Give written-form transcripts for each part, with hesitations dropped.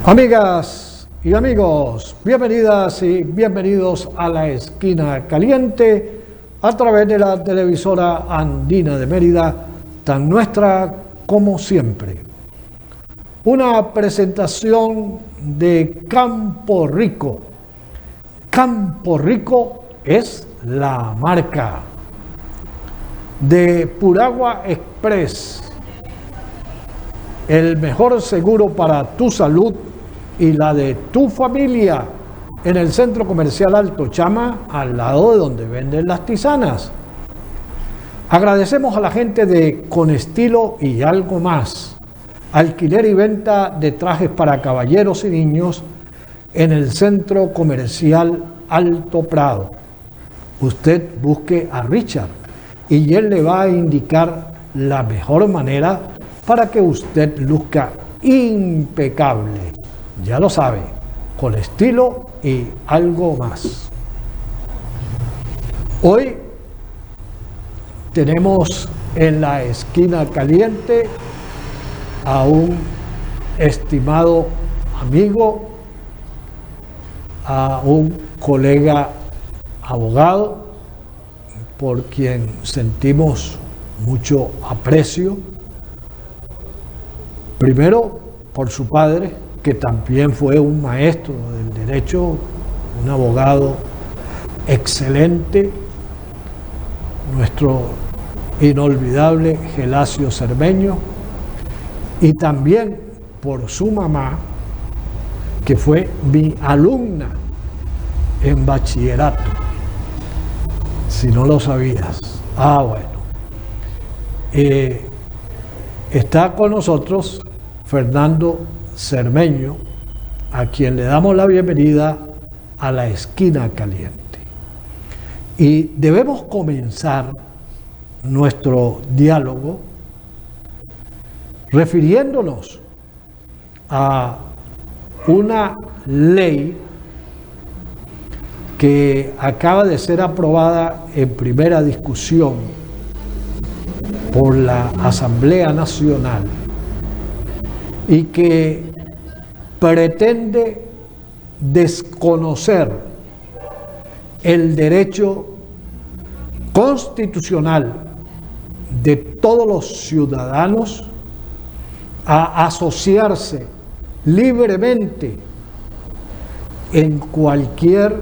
Amigas y amigos, bienvenidas y bienvenidos a La Esquina Caliente a través de la televisora andina de Mérida, tan nuestra como siempre. Una presentación de Campo Rico. Campo Rico es la marca de Puragua Express, el mejor seguro para tu salud y la de tu familia, en el Centro Comercial Alto Chama, al lado de donde venden las tisanas. Agradecemos a la gente de Con Estilo y Algo Más, alquiler y venta de trajes para caballeros y niños en el Centro Comercial Alto Prado. Usted busque a Richard y él le va a indicar la mejor manera para que usted luzca impecable. Ya lo sabe, Con Estilo y Algo Más. Hoy tenemos en La Esquina Caliente a un estimado amigo, a un colega abogado, por quien sentimos mucho aprecio. Primero, por su padre, que también fue un maestro del derecho, un abogado excelente, nuestro inolvidable Gelasio Cermeño, y también por su mamá, que fue mi alumna en bachillerato, si no lo sabías. Está con nosotros Fernando Cermeño, a quien le damos la bienvenida a La Esquina Caliente. Y debemos comenzar nuestro diálogo refiriéndonos a una ley que acaba de ser aprobada en primera discusión por la Asamblea Nacional y que pretende desconocer el derecho constitucional de todos los ciudadanos a asociarse libremente en cualquier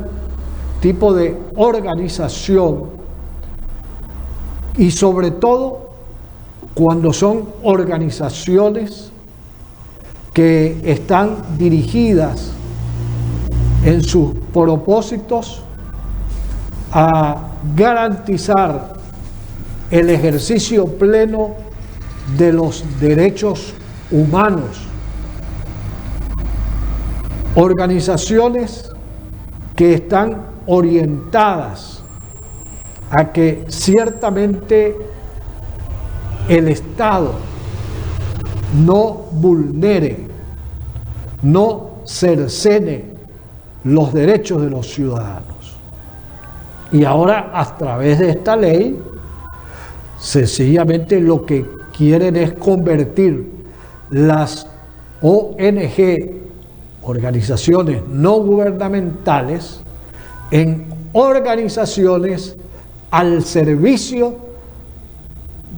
tipo de organización, y sobre todo cuando son organizaciones que están dirigidas en sus propósitos a garantizar el ejercicio pleno de los derechos humanos. Organizaciones que están orientadas a que ciertamente el Estado no vulnere, no cercene los derechos de los ciudadanos. Y ahora, a través de esta ley, sencillamente lo que quieren es convertir las ONG, organizaciones no gubernamentales, en organizaciones al servicio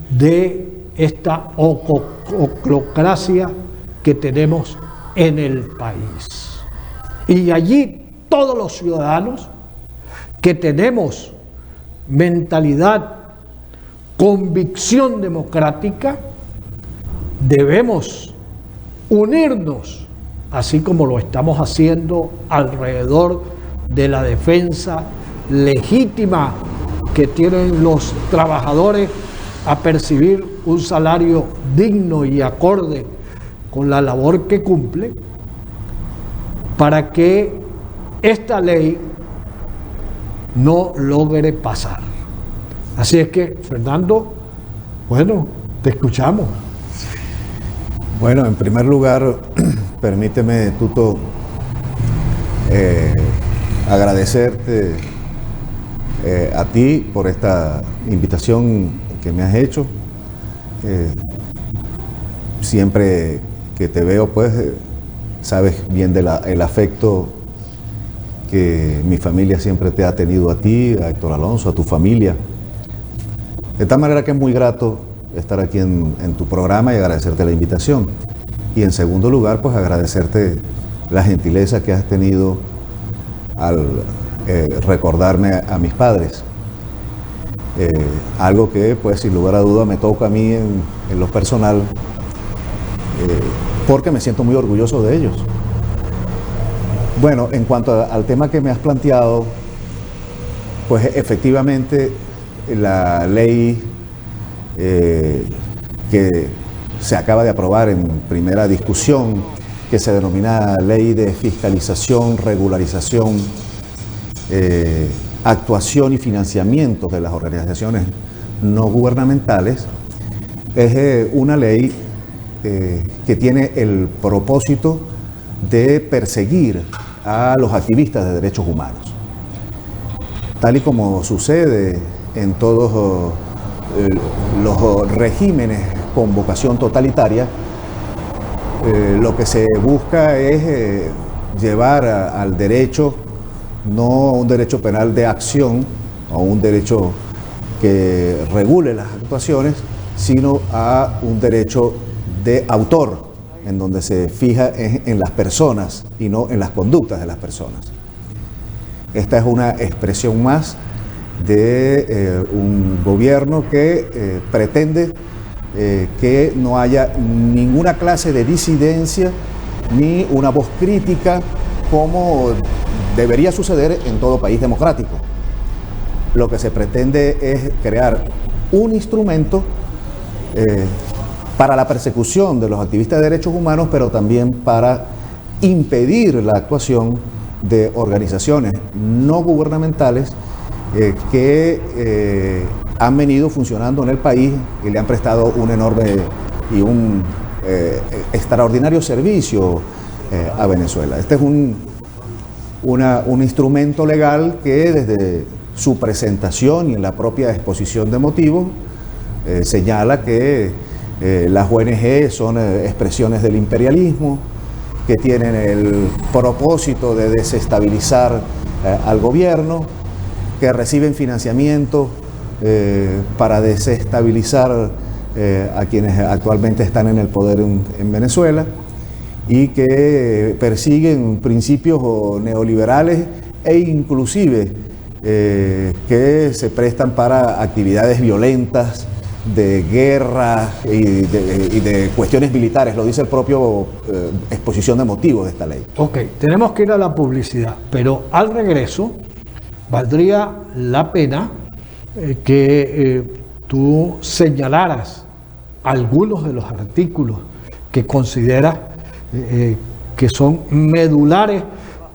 de esta oclocracia que tenemos en el país. Y allí todos los ciudadanos que tenemos mentalidad, convicción democrática, debemos unirnos, así como lo estamos haciendo alrededor de la defensa legítima que tienen los trabajadores a percibir un salario digno y acorde con la labor que cumple, para que esta ley no logre pasar. Así es que, Fernando, bueno, te escuchamos. Bueno, en primer lugar, permíteme, Tuto, agradecerte a ti por esta invitación que me has hecho. Siempre que te veo, pues sabes bien el afecto que mi familia siempre te ha tenido a ti, a Héctor Alonso, a tu familia. De tal manera que es muy grato estar aquí en tu programa y agradecerte la invitación. Y en segundo lugar, pues agradecerte la gentileza que has tenido al recordarme a mis padres. Algo que, pues, sin lugar a duda me toca a mí en lo personal, porque me siento muy orgulloso de ellos. Bueno, en cuanto al tema que me has planteado, pues efectivamente la ley que se acaba de aprobar en primera discusión, que se denomina Ley de Fiscalización, Regularización, Actuación y Financiamiento de las organizaciones no gubernamentales, es una ley que tiene el propósito de perseguir a los activistas de derechos humanos. Tal y como sucede en todos los regímenes con vocación totalitaria, lo que se busca es llevar al derecho, no un derecho penal de acción o un derecho que regule las actuaciones, sino a un derecho de autor, en donde se fija en las personas y no en las conductas de las personas. Esta es una expresión más de un gobierno que pretende que no haya ninguna clase de disidencia ni una voz crítica como debería suceder en todo país democrático. Lo que se pretende es crear un instrumento para la persecución de los activistas de derechos humanos, pero también para impedir la actuación de organizaciones no gubernamentales que han venido funcionando en el país y le han prestado un enorme y un extraordinario servicio a Venezuela. Este es un instrumento legal que desde su presentación y en la propia exposición de motivos señala que las ONG son expresiones del imperialismo, que tienen el propósito de desestabilizar al gobierno, que reciben financiamiento para desestabilizar a quienes actualmente están en el poder en Venezuela, y que persiguen principios neoliberales e inclusive que se prestan para actividades violentas, de guerra y de cuestiones militares, lo dice el propio exposición de motivos de esta ley. Ok, tenemos que ir a la publicidad, pero al regreso valdría la pena que tú señalaras algunos de los artículos que consideras que son medulares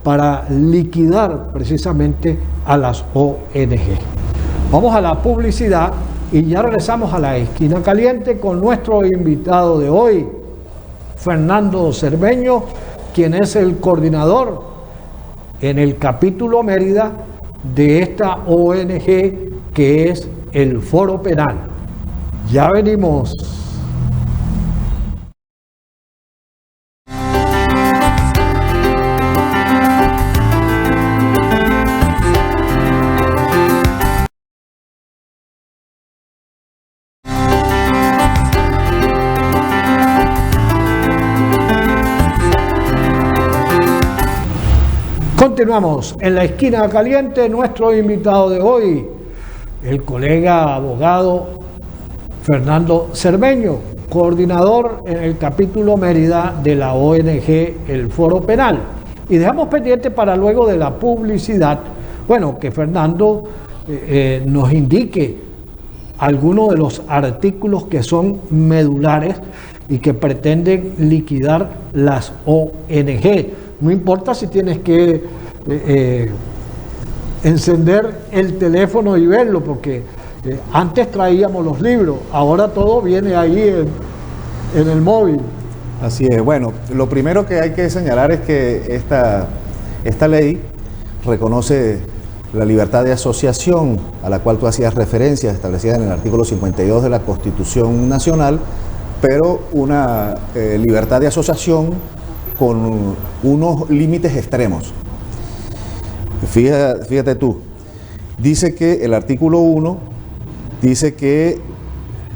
para liquidar precisamente a las ONG. Vamos a la publicidad y ya regresamos a la esquina caliente con nuestro invitado de hoy, Fernando Cermeño, quien es el coordinador en el capítulo Mérida de esta ONG que es el Foro Penal. Ya venimos. Continuamos en la esquina caliente. Nuestro invitado de hoy, el colega abogado Fernando Cermeño, coordinador en el capítulo Mérida de la ONG El Foro Penal. Y dejamos pendiente para luego de la publicidad, bueno, que Fernando nos indique algunos de los artículos que son medulares y que pretenden liquidar las ONG. No importa si tienes que encender el teléfono y verlo, porque antes traíamos los libros, ahora todo viene ahí en el móvil. Así es. Bueno, lo primero que hay que señalar es que esta ley reconoce la libertad de asociación a la cual tú hacías referencia, establecida en el artículo 52 de la Constitución Nacional, pero una libertad de asociación con unos límites extremos. Fíjate tú, dice que el artículo 1 dice que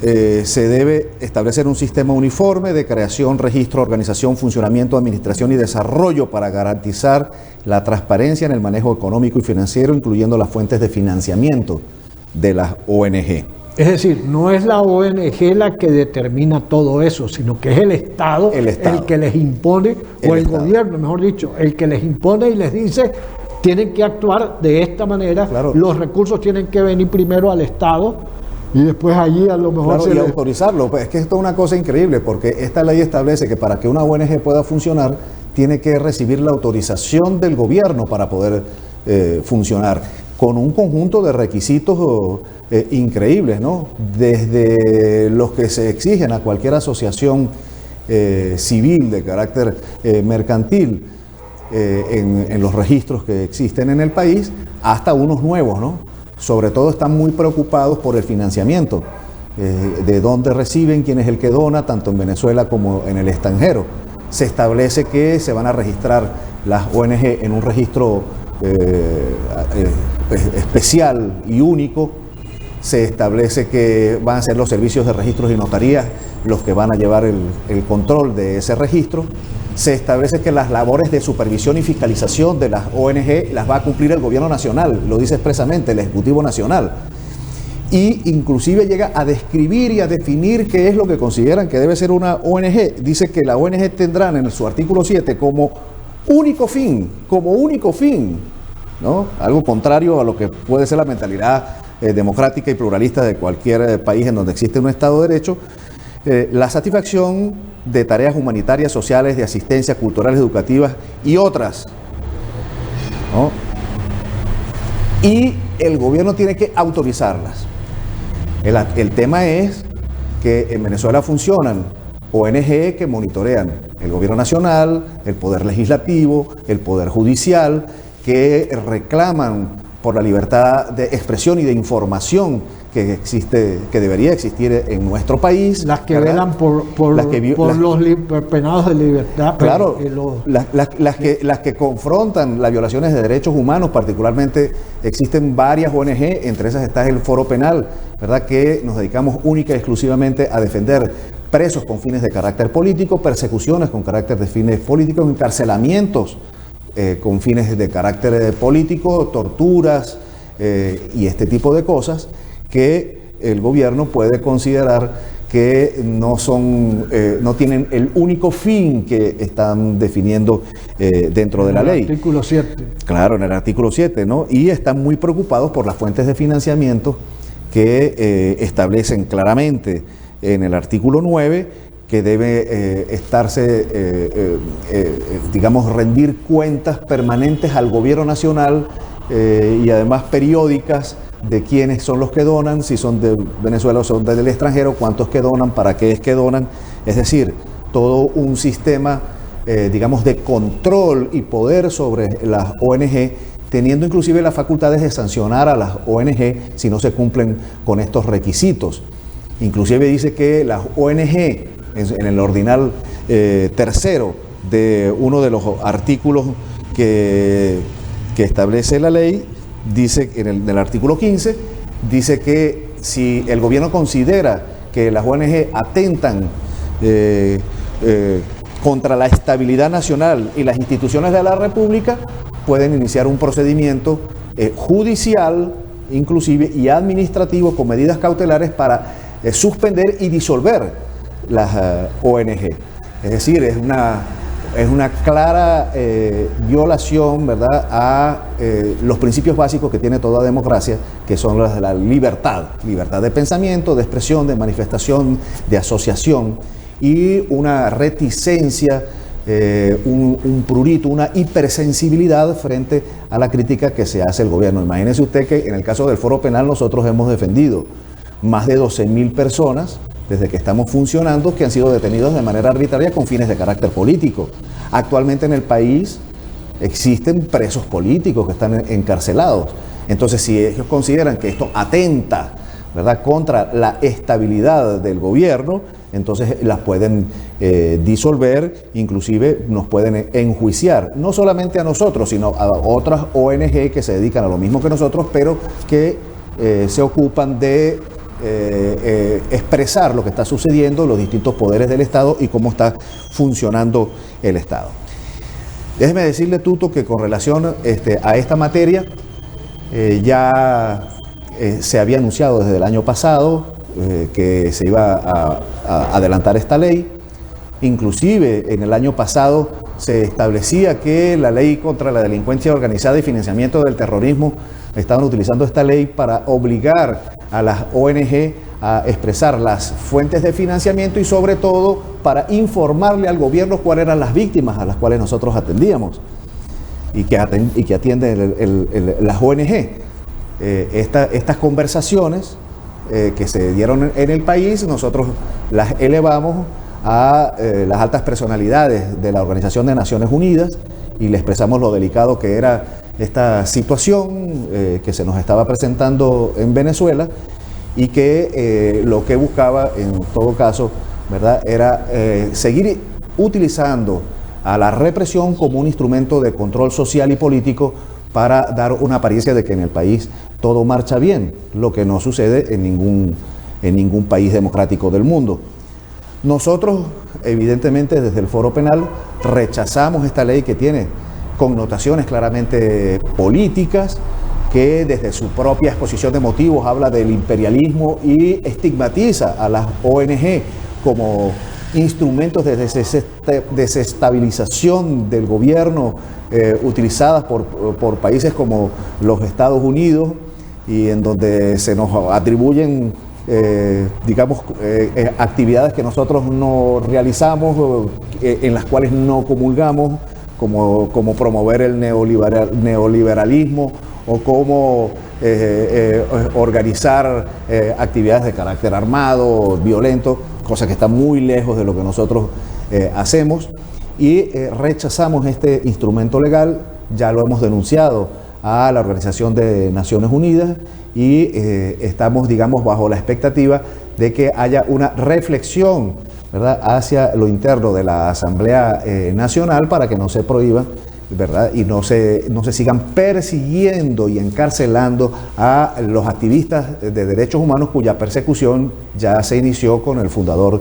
se debe establecer un sistema uniforme de creación, registro, organización, funcionamiento, administración y desarrollo para garantizar la transparencia en el manejo económico y financiero, incluyendo las fuentes de financiamiento de las ONG. Es decir, no es la ONG la que determina todo eso, sino que es el Estado el que les impone, o el gobierno, mejor dicho, el que les impone y les dice, tienen que actuar de esta manera, claro. Los recursos tienen que venir primero al Estado, y después allí a lo mejor claro, y autorizarlo. Pues es que esto es una cosa increíble, porque esta ley establece que para que una ONG pueda funcionar, tiene que recibir la autorización del gobierno para poder funcionar, con un conjunto de requisitos increíbles, ¿no? Desde los que se exigen a cualquier asociación civil de carácter mercantil en los registros que existen en el país, hasta unos nuevos, ¿no? Sobre todo están muy preocupados por el financiamiento, de dónde reciben, quién es el que dona, tanto en Venezuela como en el extranjero. Se establece que se van a registrar las ONG en un registro especial y único. Se establece que van a ser los servicios de registros y notarías los que van a llevar el control de ese registro. Se establece que las labores de supervisión y fiscalización de las ONG las va a cumplir el gobierno nacional, lo dice expresamente el Ejecutivo Nacional. Y inclusive llega a describir y a definir qué es lo que consideran que debe ser una ONG. Dice que la ONG tendrán en su artículo 7 como único fin, ¿no? Algo contrario a lo que puede ser la mentalidad democrática y pluralista de cualquier país en donde existe un Estado de Derecho, la satisfacción de tareas humanitarias, sociales, de asistencia, culturales, educativas y otras, ¿no? Y el gobierno tiene que autorizarlas. El tema es que en Venezuela funcionan ONG que monitorean el gobierno nacional, el poder legislativo, el poder judicial, que reclaman por la libertad de expresión y de información que existe, que debería existir en nuestro país. Las que velan por los penados de libertad. Claro, las que confrontan las violaciones de derechos humanos, particularmente existen varias ONG, entre esas está el Foro Penal, ¿verdad? Que nos dedicamos única y exclusivamente a defender presos con fines de carácter político, persecuciones con carácter de fines políticos, encarcelamientos con fines de carácter político, torturas y este tipo de cosas que el gobierno puede considerar que no tienen el único fin que están definiendo dentro de la ley. En el artículo 7. Claro, en el artículo 7, ¿no? Y están muy preocupados por las fuentes de financiamiento que establecen claramente en el artículo 9 que debe digamos, rendir cuentas permanentes al gobierno nacional y además periódicas de quiénes son los que donan, si son de Venezuela o son del extranjero, cuántos que donan, para qué es que donan. Es decir, todo un sistema, digamos, de control y poder sobre las ONG, teniendo inclusive las facultades de sancionar a las ONG si no se cumplen con estos requisitos. Inclusive dice que las ONG, en el ordinal tercero de uno de los artículos que establece la ley, dice en el artículo 15, dice que si el gobierno considera que las ONG atentan contra la estabilidad nacional y las instituciones de la República, pueden iniciar un procedimiento judicial, inclusive, y administrativo con medidas cautelares para suspender y disolver las ONG. Es decir, es una clara violación, ¿verdad?, a los principios básicos que tiene toda democracia, que son las de la libertad de pensamiento, de expresión, de manifestación, de asociación, y una reticencia, un prurito, una hipersensibilidad frente a la crítica que se hace al gobierno. Imagínese usted que en el caso del Foro Penal nosotros hemos defendido más de 12.000 personas desde que estamos funcionando, que han sido detenidos de manera arbitraria con fines de carácter político. Actualmente en el país existen presos políticos que están encarcelados. Entonces, si ellos consideran que esto atenta, ¿verdad?, contra la estabilidad del gobierno, entonces las pueden disolver, inclusive nos pueden enjuiciar, no solamente a nosotros, sino a otras ONG que se dedican a lo mismo que nosotros, pero que se ocupan de expresar lo que está sucediendo, los distintos poderes del Estado y cómo está funcionando el Estado. Déjeme decirle, Tuto, que con relación a esta materia, ya se había anunciado desde el año pasado que se iba a adelantar esta ley. Inclusive en el año pasado se establecía que la ley contra la delincuencia organizada y financiamiento del terrorismo estaban utilizando esta ley para obligar a las ONG a expresar las fuentes de financiamiento y sobre todo para informarle al gobierno cuáles eran las víctimas a las cuales nosotros atendíamos y que atienden las ONG. Estas conversaciones que se dieron en el país, nosotros las elevamos a las altas personalidades de la Organización de Naciones Unidas y le expresamos lo delicado que era esta situación que se nos estaba presentando en Venezuela y que lo que buscaba en todo caso, ¿verdad?, era seguir utilizando a la represión como un instrumento de control social y político para dar una apariencia de que en el país todo marcha bien, lo que no sucede en ningún país democrático del mundo. Nosotros, evidentemente, desde el Foro Penal rechazamos esta ley que tiene connotaciones claramente políticas, que desde su propia exposición de motivos habla del imperialismo y estigmatiza a las ONG como instrumentos de desestabilización del gobierno utilizadas por países como los Estados Unidos y en donde se nos atribuyen actividades que nosotros no realizamos, en las cuales no comulgamos, como promover el neoliberalismo o como organizar actividades de carácter armado, violento, cosa que está muy lejos de lo que nosotros hacemos, y rechazamos este instrumento legal. Ya lo hemos denunciado a la Organización de Naciones Unidas y estamos, digamos, bajo la expectativa de que haya una reflexión, ¿verdad?, hacia lo interno de la Asamblea Nacional para que no se prohíba, ¿verdad?, y no se sigan persiguiendo y encarcelando a los activistas de derechos humanos cuya persecución ya se inició con el fundador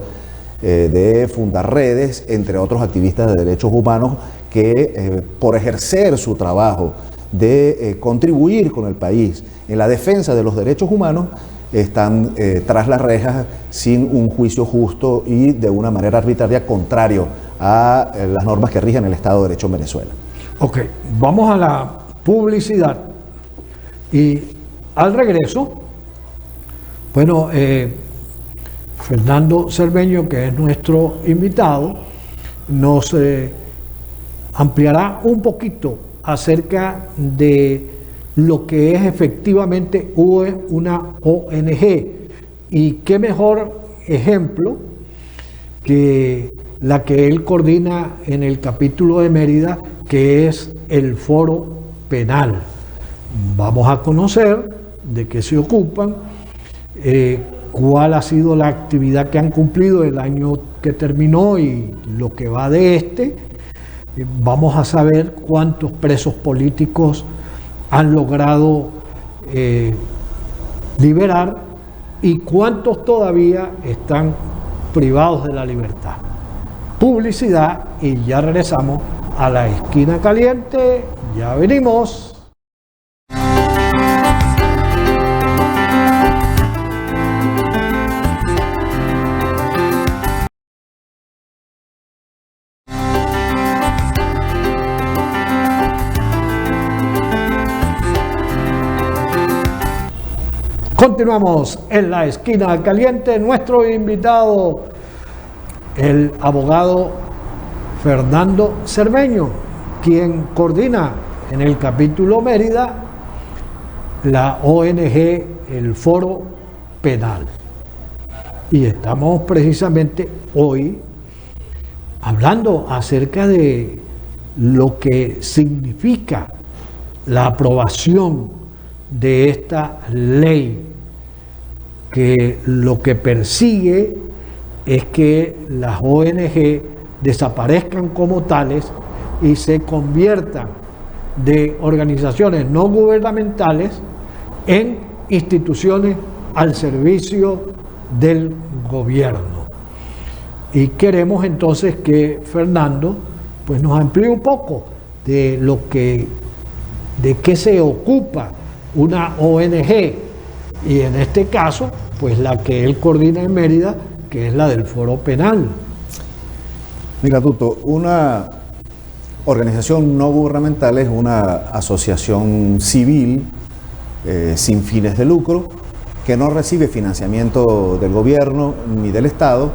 de Fundarredes, entre otros activistas de derechos humanos que por ejercer su trabajo de contribuir con el país en la defensa de los derechos humanos están tras las rejas sin un juicio justo y de una manera arbitraria contrario a las normas que rigen el Estado de Derecho en Venezuela. Ok, vamos a la publicidad y al regreso, bueno, Fernando Cermeño, que es nuestro invitado, nos ampliará un poquito acerca de lo que es efectivamente una ONG y qué mejor ejemplo que la que él coordina en el capítulo de Mérida, que es el Foro Penal. Vamos a conocer de qué se ocupan, cuál ha sido la actividad que han cumplido el año que terminó y lo que va de este. Vamos a saber cuántos presos políticos han logrado liberar y cuántos todavía están privados de la libertad. Publicidad y ya regresamos a la esquina caliente. Ya venimos. Continuamos en la esquina caliente. Nuestro invitado, el abogado Fernando Cermeño, quien coordina en el capítulo Mérida la ONG, el Foro Penal. Y estamos precisamente hoy hablando acerca de lo que significa la aprobación de esta ley que lo que persigue es que las ONG desaparezcan como tales y se conviertan de organizaciones no gubernamentales en instituciones al servicio del gobierno. Y queremos entonces que Fernando pues nos amplíe un poco de qué se ocupa una ONG, y en este caso pues la que él coordina en Mérida, que es la del Foro Penal. Mira, Tuto, una organización no gubernamental es una asociación civil sin fines de lucro que no recibe financiamiento del gobierno ni del Estado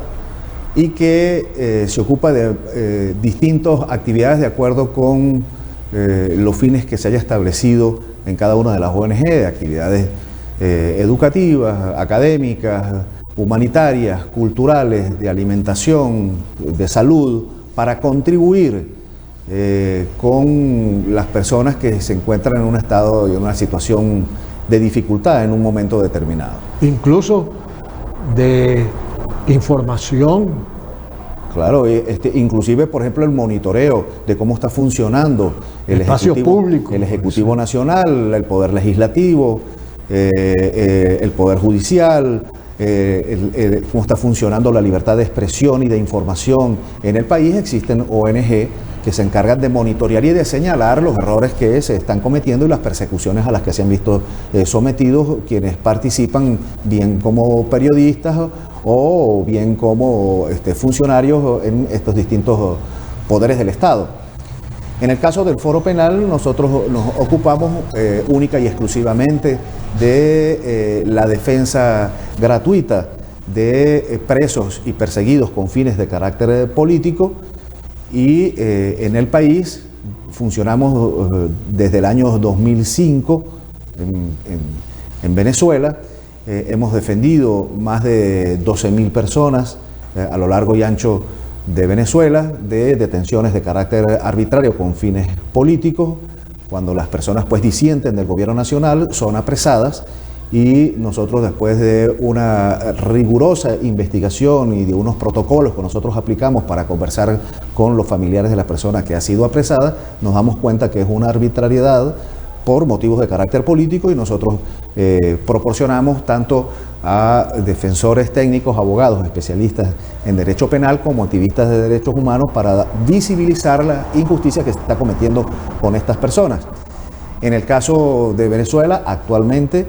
y que se ocupa de distintas actividades de acuerdo con los fines que se haya establecido en cada una de las ONG, actividades educativas, académicas, humanitarias, culturales, de alimentación, de salud, para contribuir con las personas que se encuentran en un estado y en una situación de dificultad en un momento determinado. Incluso de información. Claro, inclusive, por ejemplo, el monitoreo de cómo está funcionando el Ejecutivo Nacional, el Poder Legislativo, el Poder Judicial, cómo está funcionando la libertad de expresión y de información en el país. Existen ONG que se encargan de monitorear y de señalar los errores que se están cometiendo y las persecuciones a las que se han visto sometidos quienes participan, bien como periodistas o bien como funcionarios en estos distintos poderes del Estado. En el caso del Foro Penal, nosotros nos ocupamos única y exclusivamente de la defensa gratuita de presos y perseguidos con fines de carácter político, y en el país funcionamos desde el año 2005 en Venezuela. Hemos defendido más de 12.000 personas a lo largo y ancho de Venezuela de detenciones de carácter arbitrario con fines políticos. Cuando las personas pues disienten del gobierno nacional son apresadas, y nosotros, después de una rigurosa investigación y de unos protocolos que nosotros aplicamos para conversar con los familiares de la persona que ha sido apresada, nos damos cuenta que es una arbitrariedad por motivos de carácter político, y nosotros proporcionamos tanto a defensores técnicos, abogados, especialistas en derecho penal, como activistas de derechos humanos, para visibilizar la injusticia que se está cometiendo con estas personas. En el caso de Venezuela, actualmente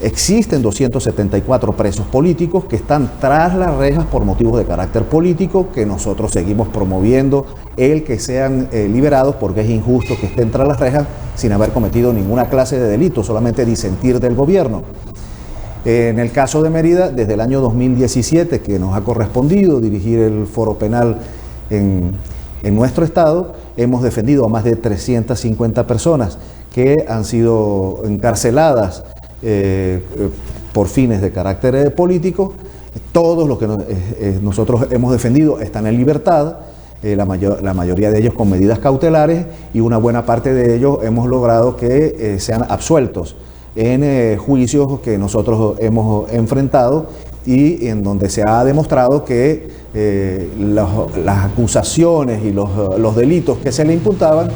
existen 274 presos políticos que están tras las rejas por motivos de carácter político, que nosotros seguimos promoviendo el que sean liberados, porque es injusto que estén tras las rejas sin haber cometido ninguna clase de delito, solamente disentir del gobierno. En el caso de Mérida, desde el año 2017, que nos ha correspondido dirigir el Foro Penal en nuestro estado, hemos defendido a más de 350 personas que han sido encarceladas por fines de carácter político. Todos los que nosotros hemos defendido están en libertad, la mayoría de ellos con medidas cautelares, y una buena parte de ellos hemos logrado que sean absueltos en juicios que nosotros hemos enfrentado, y en donde se ha demostrado que las acusaciones y los delitos que se le imputaban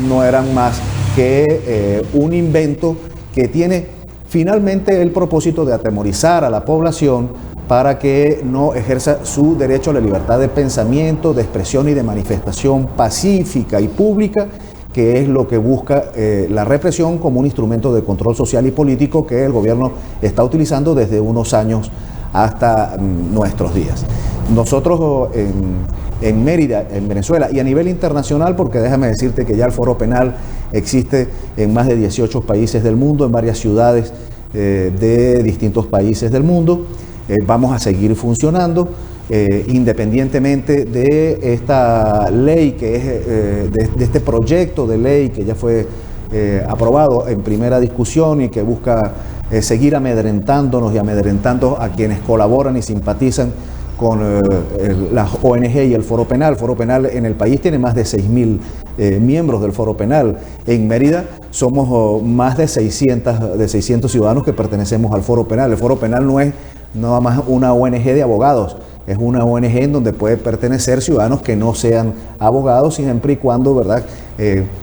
no eran más que un invento que tiene finalmente el propósito de atemorizar a la población para que no ejerza su derecho a la libertad de pensamiento, de expresión y de manifestación pacífica y pública, que es lo que busca la represión como un instrumento de control social y político que el gobierno está utilizando desde unos años hasta nuestros días. Nosotros en Mérida, en Venezuela, y a nivel internacional, porque déjame decirte que ya el Foro Penal existe en más de 18 países del mundo, en varias ciudades de distintos países del mundo. Vamos a seguir funcionando independientemente de esta ley, que es de este proyecto de ley que ya fue aprobado en primera discusión y que busca seguir amedrentándonos y amedrentando a quienes colaboran y simpatizan con las ONG y el Foro Penal. El Foro Penal en el país tiene más de 6.000 miembros del Foro Penal. En Mérida somos más de 600 ciudadanos que pertenecemos al Foro Penal. El Foro Penal no es nada más una ONG de abogados, es una ONG en donde puede pertenecer ciudadanos que no sean abogados, siempre y cuando, ¿verdad?,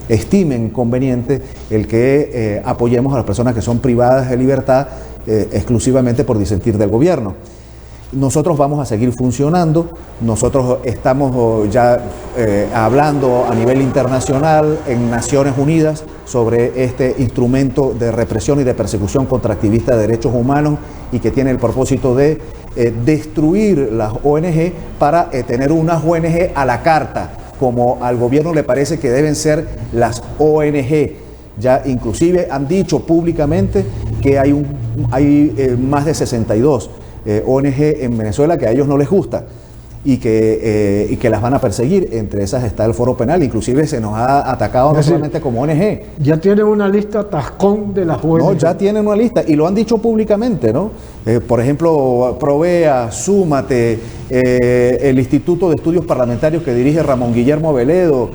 estimen conveniente el que apoyemos a las personas que son privadas de libertad exclusivamente por disentir del gobierno. Nosotros vamos a seguir funcionando, nosotros estamos ya hablando a nivel internacional en Naciones Unidas sobre este instrumento de represión y de persecución contra activistas de derechos humanos y que tiene el propósito de destruir las ONG para tener unas ONG a la carta, como al gobierno le parece que deben ser las ONG. Ya inclusive han dicho públicamente que hay más de 62 ONG en Venezuela que a ellos no les gusta y que las van a perseguir. Entre esas está el Foro Penal, inclusive se nos ha atacado no solamente como ONG. Ya tienen una lista tascón de las ONG. No, ya tienen una lista y lo han dicho públicamente, ¿no? Por ejemplo, Provea, Súmate, el Instituto de Estudios Parlamentarios que dirige Ramón Guillermo Veledo,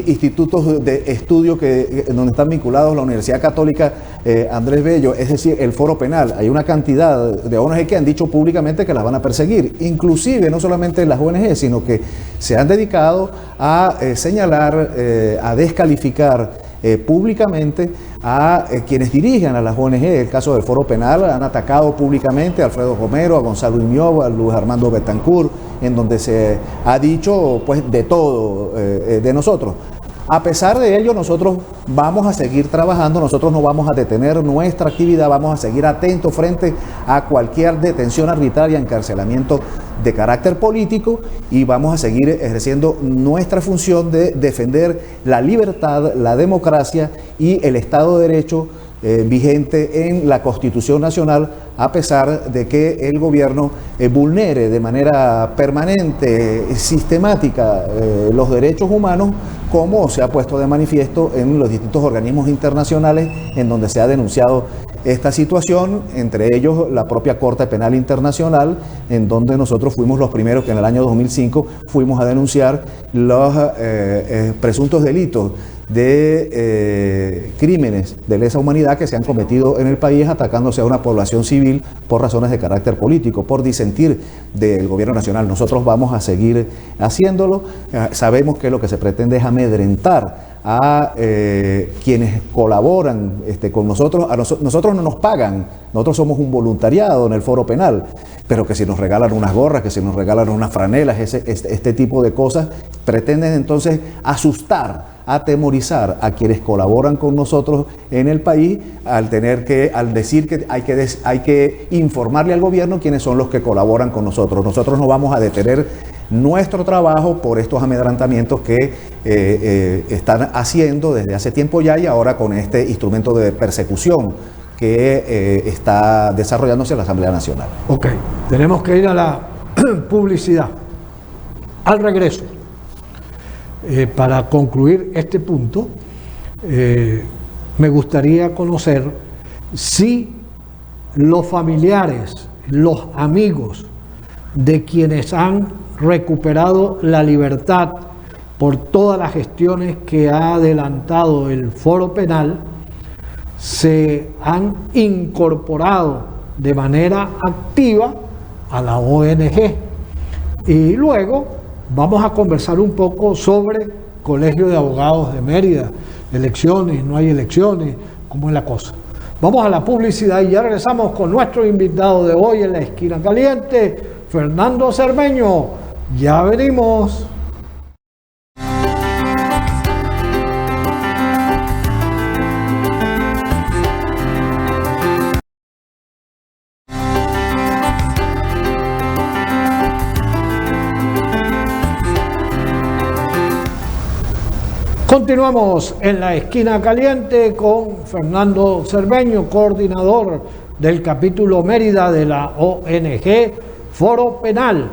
institutos de estudio donde están vinculados la Universidad Católica Andrés Bello, es decir, el Foro Penal. Hay una cantidad de ONG que han dicho públicamente que las van a perseguir, inclusive no solamente las ONG, sino que se han dedicado a señalar, a descalificar públicamente a quienes dirigen a las ONG. El caso del Foro Penal han atacado públicamente a Alfredo Romero, a Gonzalo Iñobo, a Luis Armando Betancourt, en donde se ha dicho pues de todo de nosotros. A pesar de ello, nosotros vamos a seguir trabajando, nosotros no vamos a detener nuestra actividad, vamos a seguir atentos frente a cualquier detención arbitraria, encarcelamiento de carácter político, y vamos a seguir ejerciendo nuestra función de defender la libertad, la democracia y el Estado de Derecho vigente en la Constitución Nacional, a pesar de que el gobierno vulnere de manera permanente, sistemática, los derechos humanos, como se ha puesto de manifiesto en los distintos organismos internacionales en donde se ha denunciado esta situación, entre ellos la propia Corte Penal Internacional, en donde nosotros fuimos los primeros que en el año 2005 fuimos a denunciar los presuntos delitos de crímenes de lesa humanidad que se han cometido en el país atacándose a una población civil por razones de carácter político, por disentir del gobierno nacional. Nosotros vamos a seguir haciéndolo. Sabemos que lo que se pretende es amedrentar a quienes colaboran con nosotros. Nosotros no nos pagan, nosotros somos un voluntariado en el Foro Penal, pero que si nos regalan unas gorras, que si nos regalan unas franelas, este tipo de cosas, pretenden entonces asustar, atemorizar a quienes colaboran con nosotros en el país al decir que hay que informarle al gobierno quiénes son los que colaboran con nosotros. Nosotros no vamos a detener nuestro trabajo por estos amedrantamientos que están haciendo desde hace tiempo ya, y ahora con este instrumento de persecución que está desarrollándose en la Asamblea Nacional. Ok, tenemos que ir a la publicidad. Al regreso, para concluir este punto, me gustaría conocer si los familiares, los amigos de quienes han recuperado la libertad por todas las gestiones que ha adelantado el Foro Penal, se han incorporado de manera activa a la ONG. Y luego vamos a conversar un poco sobre Colegio de Abogados de Mérida, elecciones, no hay elecciones, cómo es la cosa. Vamos a la publicidad y ya regresamos con nuestro invitado de hoy en la Esquina Caliente, Fernando Cermeño. Ya venimos. Continuamos en la Esquina Caliente con Fernando Cermeño, coordinador del capítulo Mérida de la ONG Foro Penal.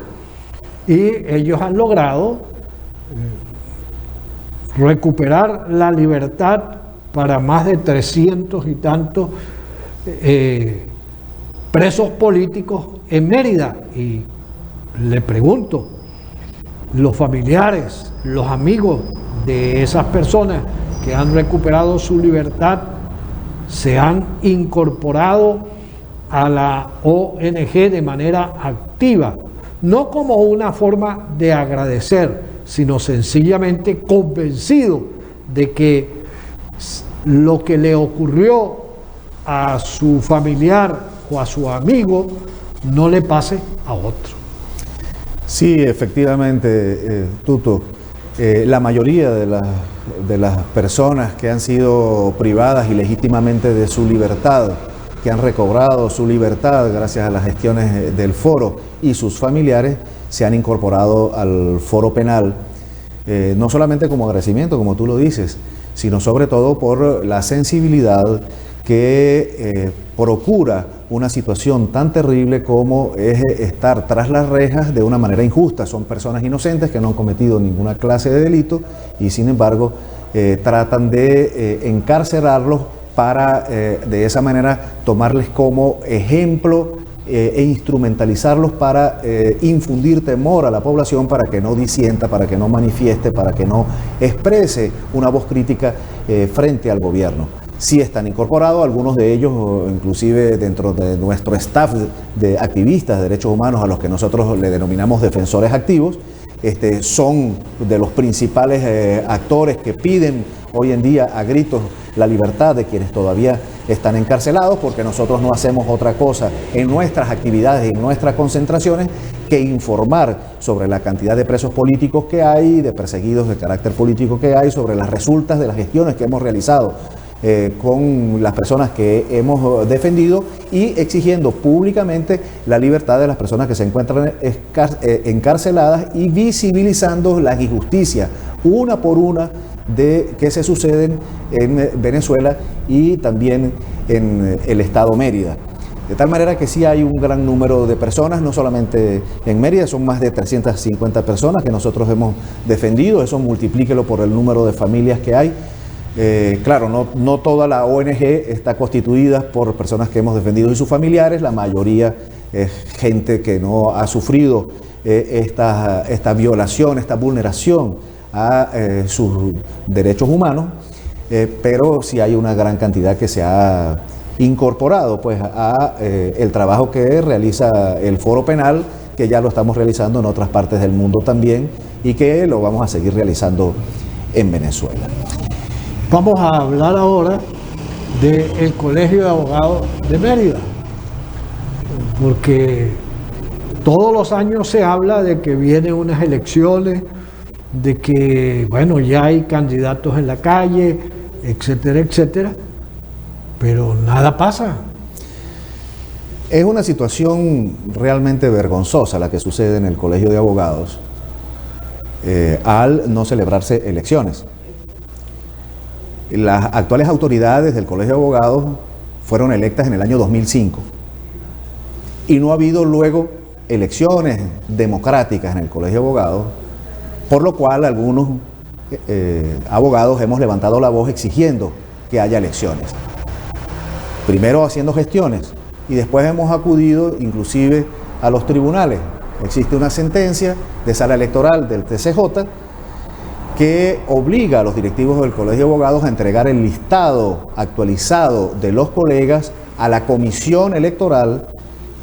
Y ellos han logrado recuperar la libertad para más de 300 y tantos presos políticos en Mérida. Y le pregunto, los familiares, los amigos de esas personas que han recuperado su libertad, se han incorporado a la ONG de manera activa, no como una forma de agradecer, sino sencillamente convencido de que lo que le ocurrió a su familiar o a su amigo no le pase a otro. Sí, efectivamente, Tuto. La mayoría de las personas que han sido privadas ilegítimamente de su libertad, que han recobrado su libertad gracias a las gestiones del foro y sus familiares, se han incorporado al foro penal, no solamente como agradecimiento, como tú lo dices, sino sobre todo por la sensibilidad que procura una situación tan terrible como es estar tras las rejas de una manera injusta. Son personas inocentes que no han cometido ninguna clase de delito y sin embargo tratan de encarcelarlos para de esa manera tomarles como ejemplo e instrumentalizarlos para infundir temor a la población para que no disienta, para que no manifieste, para que no exprese una voz crítica frente al gobierno. Sí están incorporados, algunos de ellos, inclusive dentro de nuestro staff de activistas de derechos humanos, a los que nosotros le denominamos defensores activos, son de los principales actores que piden hoy en día a gritos la libertad de quienes todavía están encarcelados, porque nosotros no hacemos otra cosa en nuestras actividades y en nuestras concentraciones que informar sobre la cantidad de presos políticos que hay, de perseguidos de carácter político que hay, sobre las resultas de las gestiones que hemos realizado con las personas que hemos defendido y exigiendo públicamente la libertad de las personas que se encuentran encarceladas y visibilizando las injusticias una por una que se suceden en Venezuela y también en el estado Mérida. De tal manera que sí hay un gran número de personas, no solamente en Mérida, son más de 350 personas que nosotros hemos defendido, eso multiplíquelo por el número de familias que hay. Claro, no toda la ONG está constituida por personas que hemos defendido y sus familiares, la mayoría es gente que no ha sufrido esta violación, esta vulneración a sus derechos humanos, pero sí hay una gran cantidad que se ha incorporado pues a el trabajo que realiza el Foro Penal, que ya lo estamos realizando en otras partes del mundo también y que lo vamos a seguir realizando en Venezuela. Vamos a hablar ahora del Colegio de Abogados de Mérida, porque todos los años se habla de que vienen unas elecciones, de que, bueno, ya hay candidatos en la calle, etcétera, etcétera, pero nada pasa. Es una situación realmente vergonzosa la que sucede en el Colegio de Abogados al no celebrarse elecciones. Las actuales autoridades del Colegio de Abogados fueron electas en el año 2005 y no ha habido luego elecciones democráticas en el Colegio de Abogados, por lo cual algunos abogados hemos levantado la voz exigiendo que haya elecciones. Primero haciendo gestiones y después hemos acudido inclusive a los tribunales. Existe una sentencia de sala electoral del TCJ que obliga a los directivos del Colegio de Abogados a entregar el listado actualizado de los colegas a la comisión electoral,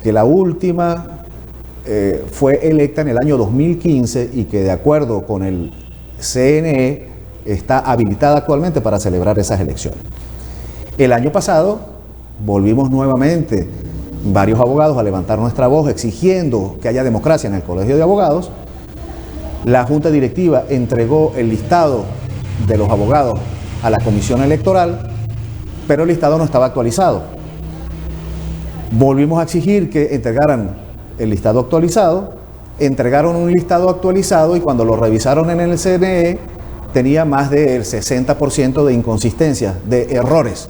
que la última fue electa en el año 2015 y que de acuerdo con el CNE está habilitada actualmente para celebrar esas elecciones. El año pasado volvimos nuevamente varios abogados a levantar nuestra voz exigiendo que haya democracia en el Colegio de Abogados. La Junta Directiva entregó el listado de los abogados a la Comisión Electoral, pero el listado no estaba actualizado. Volvimos a exigir que entregaran el listado actualizado, entregaron un listado actualizado y cuando lo revisaron en el CNE tenía más del 60% de inconsistencias, de errores.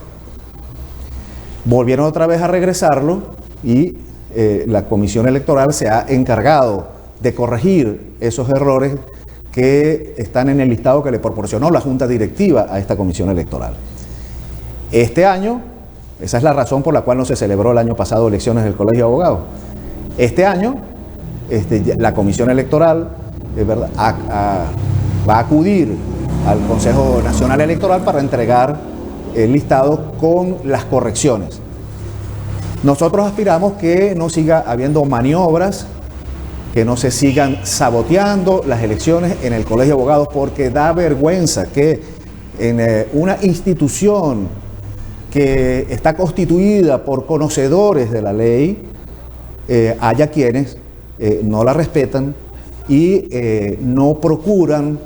Volvieron otra vez a regresarlo y la Comisión Electoral se ha encargado de corregir esos errores que están en el listado que le proporcionó la Junta Directiva a esta Comisión Electoral. Este año, esa es la razón por la cual no se celebró el año pasado elecciones del Colegio de Abogados. Este año, la Comisión Electoral va a acudir al Consejo Nacional Electoral para entregar el listado con las correcciones. Nosotros aspiramos que no siga habiendo maniobras, que no se sigan saboteando las elecciones en el Colegio de Abogados, porque da vergüenza que en una institución que está constituida por conocedores de la ley, haya quienes no la respetan y no procuran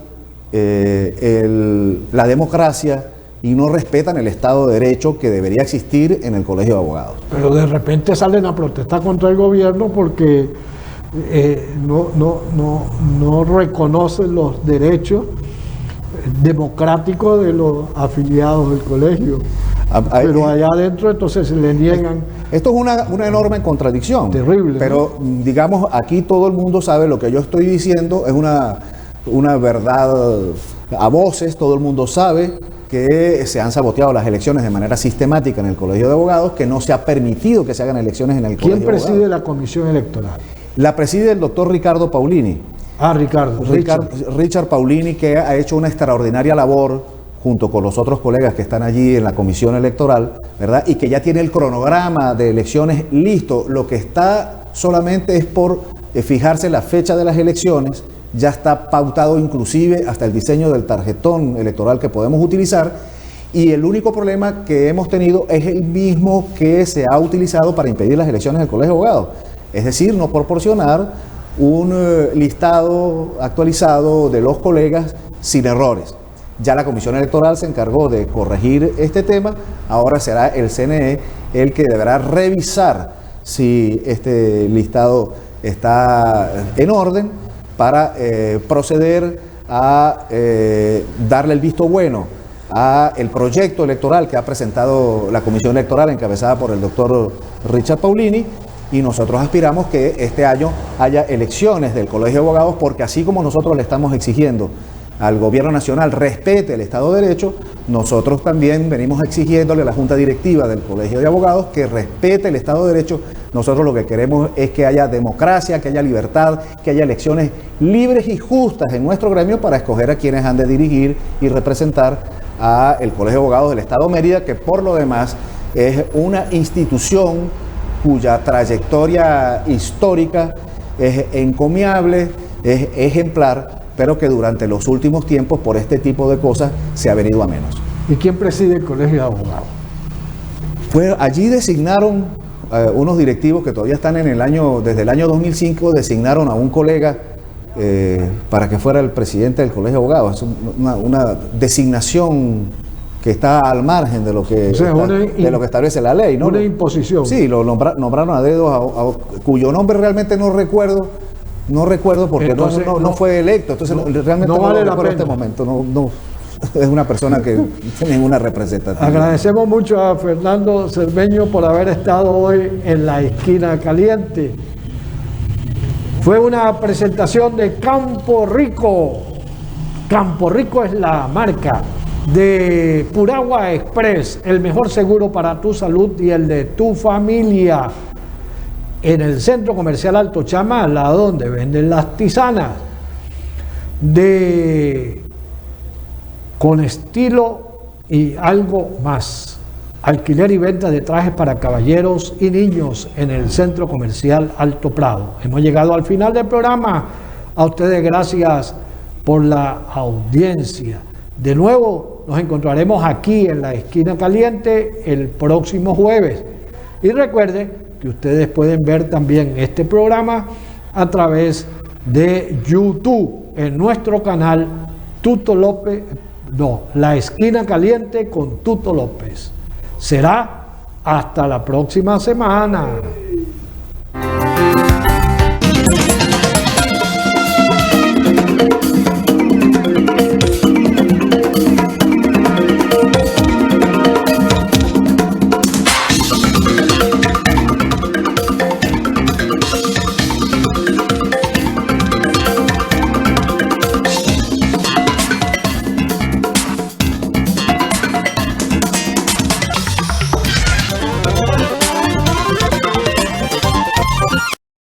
la democracia y no respetan el Estado de Derecho que debería existir en el Colegio de Abogados. Pero de repente salen a protestar contra el gobierno porque no reconocen los derechos democráticos de los afiliados del colegio. Pero allá adentro entonces se le niegan. Esto es una enorme contradicción. Terrible. Pero ¿no? Digamos, aquí todo el mundo sabe lo que yo estoy diciendo, es una verdad a voces, todo el mundo sabe que se han saboteado las elecciones de manera sistemática en el Colegio de Abogados, que no se ha permitido que se hagan elecciones en el Colegio de Abogados. ¿Quién preside la comisión electoral? La preside el doctor Ricardo Paulini. Richard Paulini, que ha hecho una extraordinaria labor junto con los otros colegas que están allí en la comisión electoral, ¿verdad? Y que ya tiene el cronograma de elecciones listo. Lo que está solamente es por fijarse la fecha de las elecciones. Ya está pautado inclusive hasta el diseño del tarjetón electoral que podemos utilizar, y el único problema que hemos tenido es el mismo que se ha utilizado para impedir las elecciones del Colegio de Abogados, es decir, no proporcionar un listado actualizado de los colegas sin errores. Ya la Comisión Electoral se encargó de corregir este tema, ahora será el CNE el que deberá revisar si este listado está en orden para proceder a darle el visto bueno a el proyecto electoral que ha presentado la Comisión Electoral encabezada por el doctor Richard Paulini, y nosotros aspiramos que este año haya elecciones del Colegio de Abogados, porque así como nosotros le estamos exigiendo al Gobierno Nacional respete el Estado de Derecho, nosotros también venimos exigiéndole a la Junta Directiva del Colegio de Abogados que respete el Estado de Derecho. Nosotros lo que queremos es que haya democracia, que haya libertad, que haya elecciones libres y justas en nuestro gremio para escoger a quienes han de dirigir y representar a el Colegio de Abogados del Estado Mérida, que por lo demás es una institución cuya trayectoria histórica es encomiable, es ejemplar, pero que durante los últimos tiempos, por este tipo de cosas, se ha venido a menos. ¿Y quién preside el Colegio de Abogados? Pues allí designaron unos directivos que todavía están desde el año 2005, designaron a un colega para que fuera el presidente del Colegio de Abogados. Es una designación que está al margen de lo que, de lo que establece la ley, ¿no? Una imposición. Sí, lo nombraron a dedo, cuyo nombre realmente no recuerdo porque entonces, no fue electo, entonces realmente no vale la pena en este momento, no es una persona que no tiene ninguna representación. Agradecemos mucho a Fernando Cermeño por haber estado hoy en la esquina caliente. Fue una presentación de Campo Rico. Campo Rico es la marca de Puragua Express, el mejor seguro para tu salud y el de tu familia. En el Centro Comercial Alto Chama, al lado donde venden las tisanas, con estilo y algo más. Alquiler y venta de trajes para caballeros y niños en el Centro Comercial Alto Prado. Hemos llegado al final del programa. A ustedes gracias por la audiencia. De nuevo nos encontraremos aquí en la esquina caliente el próximo jueves. Y recuerden que ustedes pueden ver también este programa a través de YouTube en nuestro canal La Esquina Caliente con Tuto López. Será hasta la próxima semana.